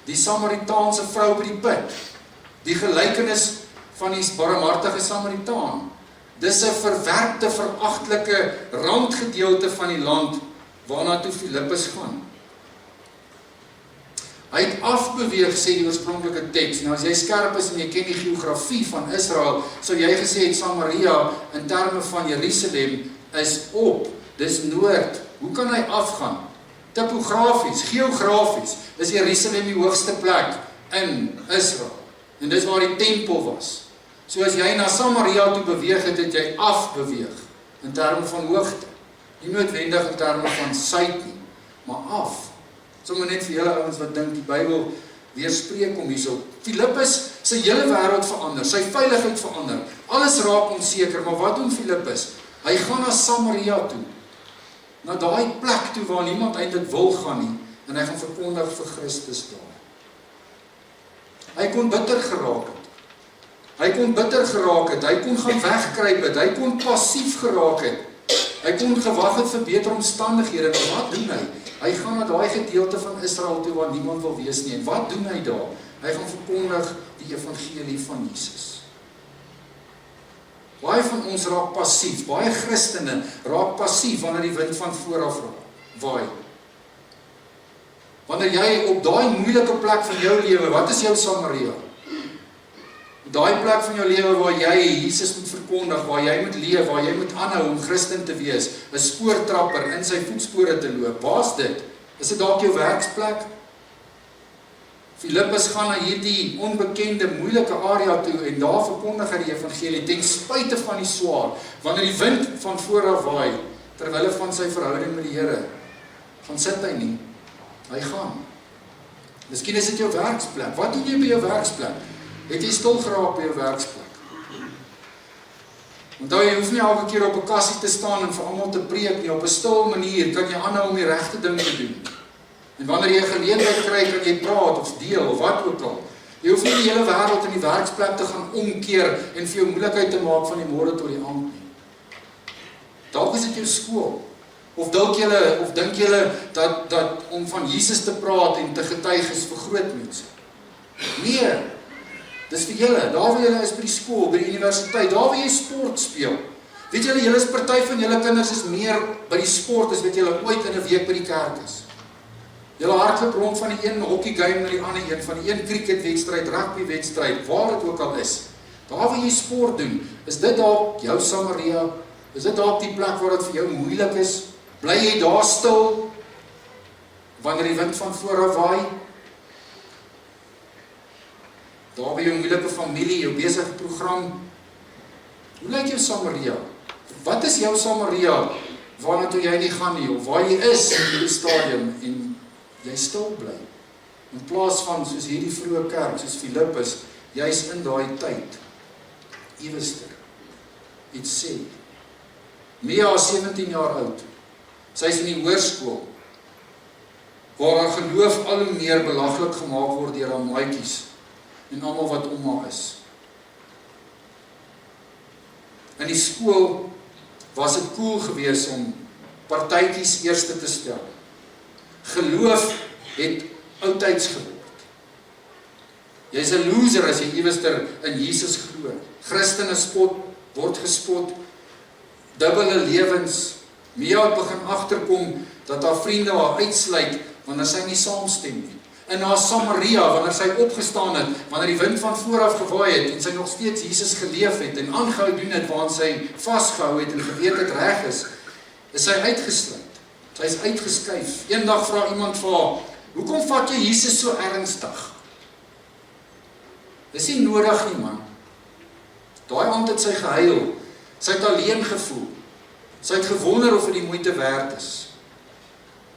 Speaker 1: Die Samaritaanse vrou by die put, die gelykenis van die barmhartige Samaritaan. Dis 'n verwerpte, veragtelike randgedeelte van die land, waarna toe Filippus gaan. Hy het afbeweeg, sê die oorspronklike teks. Nou as jy skerp is en jy ken die geografie van Israel, sou jy gesê het Samaria in terme van Jerusalem is op. Dis noord Hoe kan hy afgaan? Topografies, geografies, is Jerusalem die hoogste plek in Israel. En dis waar die tempel was. So as jy na Samaria toe beweeg het, het jy afbeweeg, in terme van hoogte. Nie noodwendig in terme van suid nie, maar af. Sommige net vir julle ouens wat dink die Bybel weerspreek om hierso. Filippus, sy hele wêreld verander, sy veiligheid verander. Alles raak onseker, maar wat doen Filippus? Hy gaan na Samaria toe. Na daai plek toe waar niemand eintlik wil gaan nie, en hy gaan verkondig vir Christus daar. Hy kon bitter geraak het. Hy kon gaan wegkruip het, hy kon passief geraak het. Hy kon gewag het vir beter omstandighede, maar wat doen hy? Hy gaan na daai gedeelte van Israel toe waar niemand wil wees nie. En wat doen hy daar? Hy gaan verkondig die evangelie van Jesus. Baie van ons raak passief, baie Christene raak passief wanneer die wind van vooraf waai. Wanneer jy op daai moeilike plek van jou lewe, wat is jou Samaria? Daai plek van jou lewe waar jy Jesus moet verkondig, waar jy moet leef, waar jy moet aanhou om Christen te wees, 'n spoortrapper in sy voetspore te loop. Waar's dit? Is dit dalk jou werksplek? Filippus gaan na hierdie onbekende, moeilike area toe en daar verkondig hy die evangelie ten spyte van die swaar, wanneer die wind van vooraf waai, terwille van sy verhouding met die Here. Gaan sit hy nie. Hy gaan. Miskien is dit jou werksplek. Wat doen jy by jou werksplek? Het jy stil geraak by jou werksplek? Onthou, jy hoef nie elke keer op 'n kassie te staan en vir almal te preek nie. Op 'n stil manier kan jy aanhou om die regte ding te doen. En wanneer jy 'n geleentheid kry, kan jy praat of deel of wat ook al. Jy hoef nie die hele wêreld in die werksplek te gaan omkeer en vir jou moeilikheid te maak van die môre tot die aand nie. Dalk is dit jou skool. Of dink julle dat om van Jesus te praat en te getuig is vir groot mense? Nee. Dis vir julle, daar waar julle is by die skool, by die universiteit, daar waar jy sport speel. Weet julle, julle is party van julle kinders is meer by die sport as wat julle ooit in 'n week by die kerk is. Julle hardloop rond van die een hockey game na die ander een, van die een cricketwedstryd, rugbywedstryd, waar dit ook al is. Daar waar jy sport doen, is dit dalk jou Samaria? Is dit dalk die plek waar dit vir jou moeilik is? Bly jy daar stil wanneer die wind van vooraf waai? Daar by jou moeilike familie, jou besige program. Hoe lyk jou Samaria? Wat is jou Samaria waarna toe jy nie gaan nie, of waar jy is in die stadium en jy stil bly? In plaas van soos hierdie vroeë kerk, soos Filippus, jy's in daai tyd iewester iets sê. Mia is 17 jaar oud. Sy is in die hoërskool waar haar geloof al hoe meer belaglik gemaak word deur haar maatjies en almal wat om haar is. In die skool was dit cool geweest om partytjies eerste te stel. Geloof het oudtyds geword. Jy's 'n loser as jy iewester in Jesus glo. Christene word gespot, dubbele lewens. Mia het begin agterkom dat haar vriende haar uitsluit wanneer sy nie saamstem nie. In haar Samaria, wanneer sy opgestaan het, wanneer die wind van vooraf gewaai het en sy nog steeds Jesus geleef het en aangehou doen het waaraan sy vasgehou het en geweet het reg is sy uitgesluit. Sy is uitgeskuif. Eendag vra iemand vir haar, hoekom vat jy Jesus so ernstig? Dis nie nodig nie, man. Daai aand het sy gehuil. Sy het alleen gevoel. Sy het gewonder of dit die moeite werd is.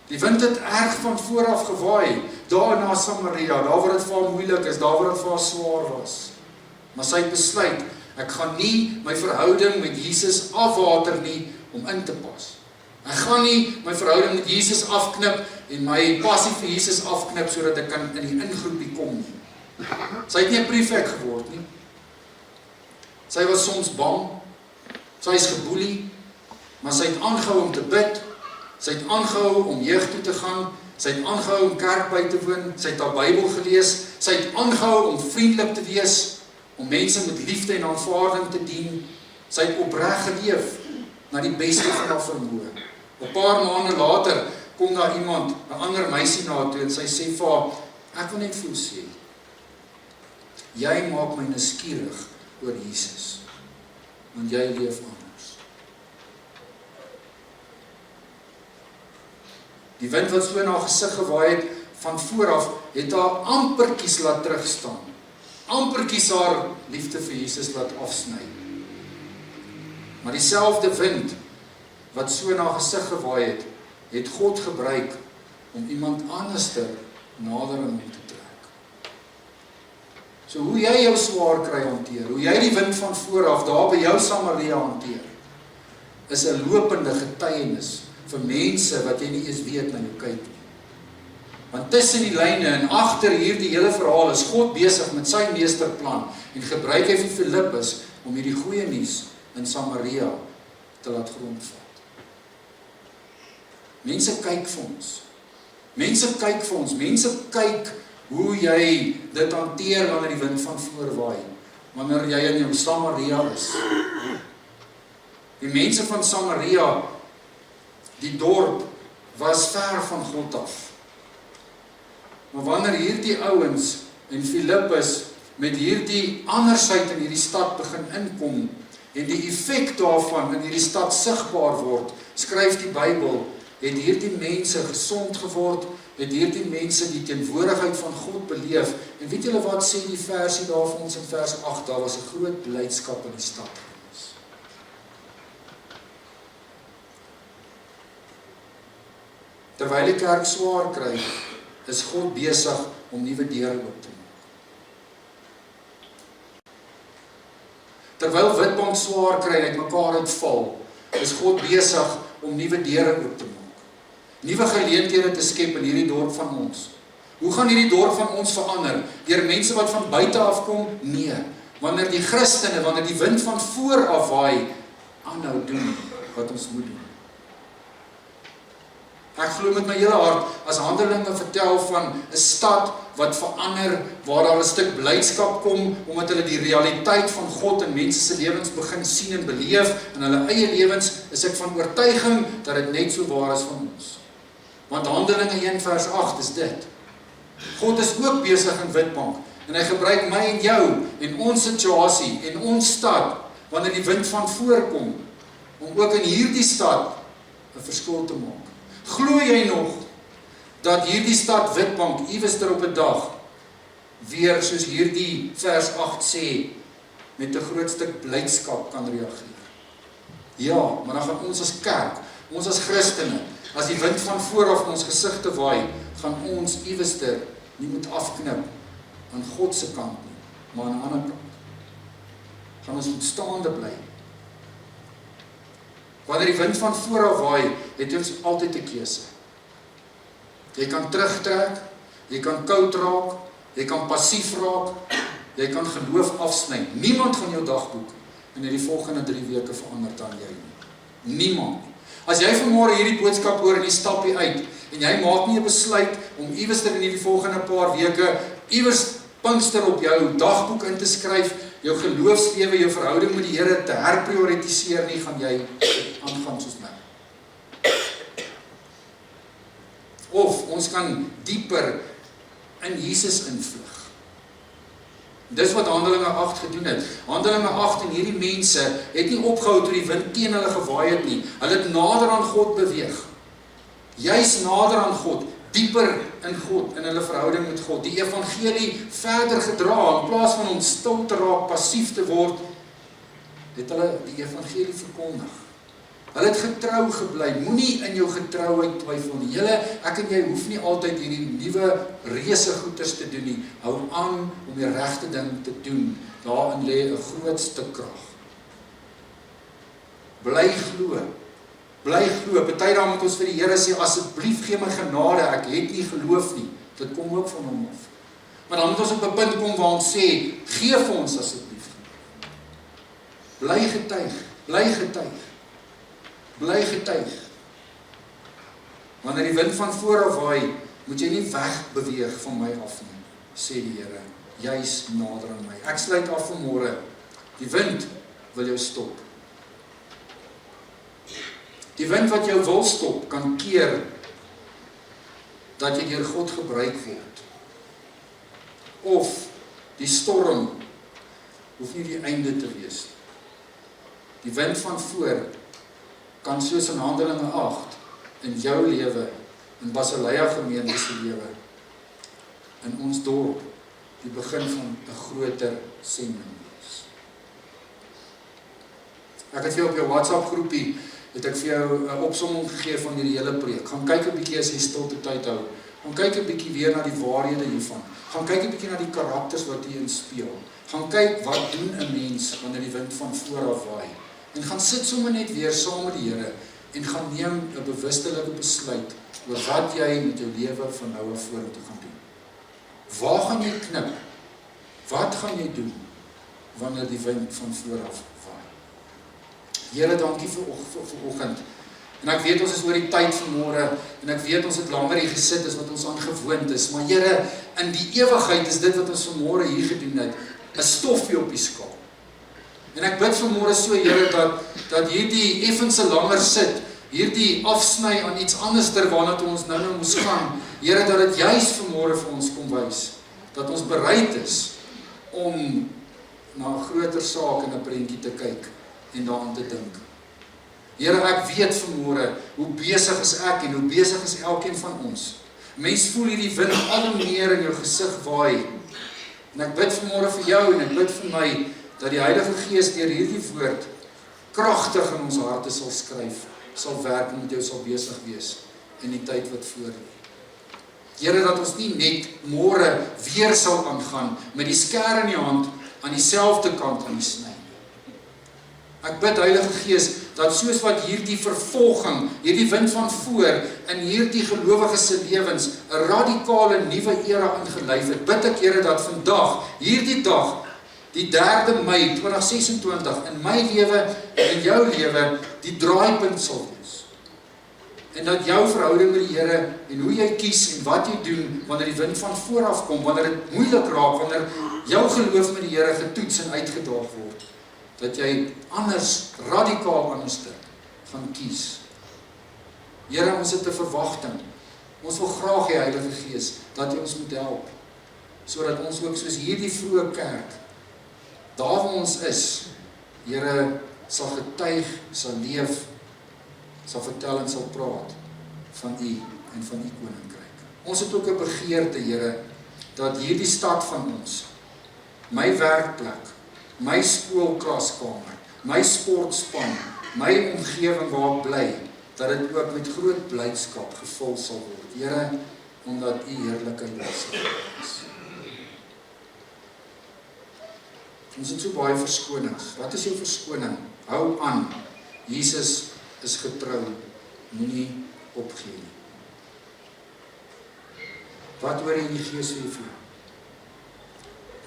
Speaker 1: Die wind het erg van vooraf gewaai, daar na Samaria, daar waar dit vir haar moeilik is, daar waar dit vir haar swaar was. Maar sy het besluit, ek gaan nie my verhouding met Jesus afwater nie om in te pas. Ek gaan nie my verhouding met Jesus afknip en my passie vir Jesus afknip sodat ek kan in die ingroepie kom nie. Sy het nie 'n prefek geword nie. Sy was soms bang, sy is geboelie, maar sy het aangehou om te bid, sy het aangehou om jeug toe te gaan, sy het aangehou om kerk by te woon, sy het haar Bybel gelees, sy het aangehou om vriendelik te wees, om mense met liefde en aanvaarding te dien, sy het opreg geleef, na die beste van haar vermoë. 'n Paar maande later kom daar iemand, 'n ander meisie na haar toe en sy sê vir haar, ek wil net vir jou sê, jy maak my nuuskierig oor Jesus, want jy leef anders. Die wind wat so na haar gesig gewaai het, van vooraf, het haar ampertjies laat terugstaan. Ampertjies haar liefde vir Jesus laat afsny. Maar dieselfde wind, wat so na haar gesig gewaai het, het God gebruik om iemand anderster nader aan hom te trek. So hoe jy jou swaar kry hanteer, hoe jy die wind van vooraf daar by jou Samaria hanteer, is 'n lopende getuienis vir mense wat jy nie eens weet na jou kyk nie. Want tussen die lyne en agter hierdie hele verhaal is God besig met sy meesterplan en gebruik hy vir Filippus om hierdie goeie nuus in Samaria te laat grondvat. Mense kyk vir ons. Mense kyk vir ons. Mense kyk hoe jy dit hanteer wanneer die wind van voor waai, wanneer jy in jou Samaria is. Die mense van Samaria, die dorp, was ver van God af. Maar wanneer hierdie ouens en Filippus met hierdie andersheid in hierdie stad begin inkom, en die effek daarvan in hierdie stad sigbaar word, skryf die Bybel, het hierdie mense gesond geword, het hierdie mense die teenwoordigheid van God beleef, en weet julle wat sê die versie daar vir ons in vers 8, daar was 'n groot blydskap in die stad. Terwyl die kerk swaar kry, is God besig om nuwe deure oop te maak. Terwyl Witbank swaar kry en uitmekaar uitval, is God besig om nuwe deure oop te maak. Nuwe geleenthede te skep in hierdie dorp van ons. Hoe gaan hierdie dorp van ons verander? Deur mense wat van buite af kom? Nee. Wanneer die Christene, wanneer die wind van voor af waai, aanhou doen wat ons moet doen. Ek glo met my hele hart, as Handelinge vertel van 'n stad wat verander, waar daar 'n stuk blydskap kom, omdat hulle die realiteit van God in mense se lewens begin sien en beleef, in hulle eie lewens, is ek van oortuiging dat dit net so waar is van ons. Want Handelinge 1 vers 8 is dit. God is ook besig in Witbank, en hy gebruik my en jou, en ons situasie, en ons stad, wanneer die wind van voorkom, om ook in hierdie stad 'n verskil te maak. Glo jy nog dat hierdie stad Witbank iewester op 'n dag weer soos hierdie vers 8 sê met 'n groot stuk blydskap kan reageer? Ja, maar dan gaan ons as kerk, ons as Christene, as die wind van vooraf in ons gesigte waai, gaan ons iewester nie moet afknip aan God se kant nie, maar aan 'n ander kant. Gaan ons moet staande bly. Wanneer die wind van vooraf waai, het ons altyd 'n keuse. Jy kan terugtrek, jy kan koud raak, jy kan passief raak, jy kan geloof afsny. Niemand gaan jou dagboek in die volgende 3 weke verander dan jy nie. Niemand. As jy vanmôre hierdie boodskap hoor en jy stap hier uit, en jy maak nie 'n besluit om iewers in die volgende paar weke, iewers Pinkster op jou dagboek in te skryf, jou geloofslewe, jou verhouding met die Here te herprioritiseer nie, gaan jy aangaan soos my. Of ons kan dieper in Jesus invlug. Dis wat Handelinge 8 gedoen het. Handelinge 8 en hierdie mense het nie opgehou toe die wind teen hulle gewaai het nie. Hulle het nader aan God beweeg. Juis nader aan God, dieper in God, in hulle verhouding met God. Die evangelie verder gedra, in plaas van om stil te raak, passief te word, het hulle die evangelie verkondig. Hulle het getrou gebly, moenie in jou getrouheid twyfel nie. Ek en jy hoef nie altyd hierdie nuwe reuse goeders te doen nie. Hou aan om die regte ding te doen. Daarin lê 'n groot stuk krag. Bly glo. Bly glo. Party dan moet ons vir die Here sê, asseblief gee my genade, ek het nie geloof nie. Dit kom ook van hom af. Maar dan moet ons op 'n punt kom waar ons sê, gee vir ons asseblief. Bly getuig, bly getuig. Bly getuig. Wanneer die wind van voor af waai, moet jy nie wegbeweeg van my af nie, sê die Here, juis nader aan my. Ek sluit af vanmôre. Die wind wil jou stop. Die wind wat jou wil stop, kan keer dat jy deur God gebruik word. Of die storm hoef nie die einde te wees. Die wind van voor kan soos in Handelinge 8 in jou lewe, in Basileia gemeente se lewe, in ons dorp, die begin van 'n groter sending wees. Ek het vir jou op jou WhatsApp groepie, het ek vir jou 'n opsomming gegee van die hele preek. Gaan kyk 'n bietjie as jy stilte tyd hou. Gaan kyk 'n bietjie weer na die waarhede hiervan. Gaan kyk 'n bietjie na die karakters wat hierin speel. Gaan kyk wat doen 'n mens wanneer die wind van voor af waai. En gaan sit sommer net weer saam met die Here en gaan neem 'n bewustelike besluit oor wat jy met jou lewe van nou af vorentoe gaan doen. Waar gaan jy knip? Wat gaan jy doen wanneer die wind van voor af waai? Here, dankie vir oggend. En ek weet ons is oor die tyd vanmôre en ek weet ons het langer hier gesit as wat ons aan gewoond is, maar Here, in die ewigheid is dit wat ons vanmôre hier gedoen het, 'n stofie op die skaal. En ek bid vanmôre so, Here, dat hierdie effense langer sit, hierdie afsny aan iets anders waarna toe ons nou moes gaan, Here, dat dit juis vanmôre vir ons kom wys, dat ons bereid is om na 'n groter saak en 'n prentjie te kyk en daaraan te dink. Here, ek weet vanmôre hoe besig is ek en hoe besig is elkeen van ons. Mens voel hierdie wind al hoe meer in jou gesig waai. En ek bid vanmôre vir jou en ek bid vir my dat die Heilige Gees deur hierdie woord kragtig in ons harte sal skryf, sal werk en met jou sal besig wees in die tyd wat voor lê. Here, dat ons nie net môre weer sal aangaan met die skêr in die hand aan dieselfde kant aan die sny. Ek bid, Heilige Gees, dat soos wat hierdie vervolging, hierdie wind van voor in hierdie gelowiges se lewens 'n radikale nuwe era ingelyf het, bid ek, Here, dat vandag, hierdie dag, die 3 Mei 2026 in my lewe en in jou lewe die draaipunt sal wees. En dat jou verhouding met die Here en hoe jy kies en wat jy doen wanneer die wind van voor af kom, wanneer dit moeilik raak, wanneer jou geloof met die Here getoets en uitgedaag word, dat jy anders, radikaal anders gaan kies. Here, ons het 'n verwagting. Ons wil graag die Heilige Gees dat jy ons moet help, sodat ons ook soos hierdie vroeë kerk, daar waar ons is, Here, sal getuig, sal leef, sal vertel en sal praat van U en van U koninkryk. Ons het ook 'n begeerte, Here, dat hierdie stad van ons, my werkplek, my skoolklaskamer, my sportspan, my omgewing waar ek bly, dat dit ook met groot blydskap gevul sal word. Here, omdat U heerlikheid daar sal wees. Ons het so baie verskonings. Wat is jou verskoning? Hou aan. Jesus is getrou. Moenie opgee nie. Wat hoor jy in die Gees vir jou?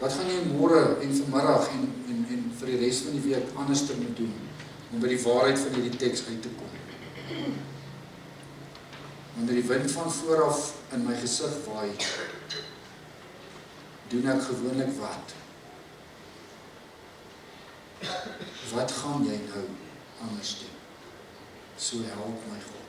Speaker 1: Wat gaan jy môre en vanmiddag en vir die res van die week anders moet doen om by die waarheid van hierdie teks uit te kom? Wanneer die wind van vooraf in my gesig waai, doen ek gewoonlik wat? Wat gaan jy nou anders doen? So help my God.